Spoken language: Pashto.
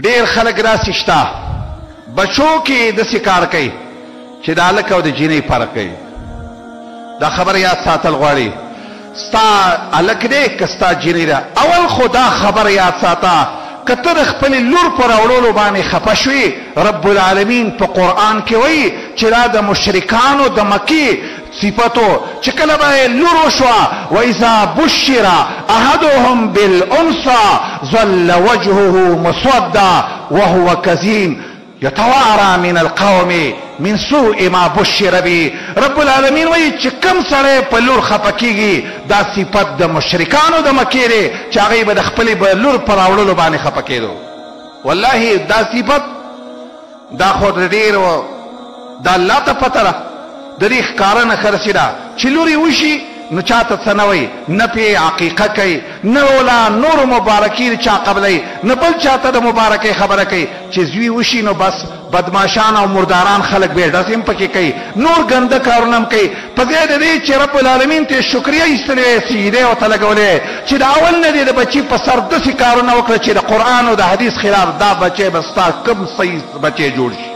ډیر خلک راسې شته بچو کې داسې کار کوي چې د هلک او د جینۍ فرق کوي. دا خبره یاد ساتل غواړي. ستا هلک دی که ستا جینۍ ده، اول خو دا خبره یاد ساته که ته د خپلې لور په راوړلو باندې خفه شوې، رب العالمین په قرآن کې وایي چې دا د مشرکانو د مکې صفتو چې کله به لور وشوه واذا بشر احدهم بالانثى ظل وجهه مسودا وهو كظيم يتوارى من القوم من سوء ما بشر به. رب العالمین وایي چې کم سړی په لور خفه کېږي دا صفت د مشرکانو د مکې دی چې هغوی به د خپلې لور په راوړلو باندې خفه کېدو. والله دا صفت دا خو د ډېرو دا الله ته پته ده، د دې ښکاره نښه رسې ده چې لور یې وشي نو چاته څه نه وایي، نه پې عقیقه کوي، نه ولا نور مبارکي چا قبلوي، نه بل چاته د مبارکۍ خبره کوي. چې زوی وشي نو بس بدماشان او مرداران خلک به ډزې هم پکې کوي، نور ګنده کارونه هم کوي. په ځای د دې چې رب العالمین ته شکریه ایستلی سجدې ورته لګولې چې د اول نه دې د بچي په سر داسې کارونه وکړه چې د قرآن او د حدیث خلاف دا بچی به ستا کوم صحیح بچی جوړ شي.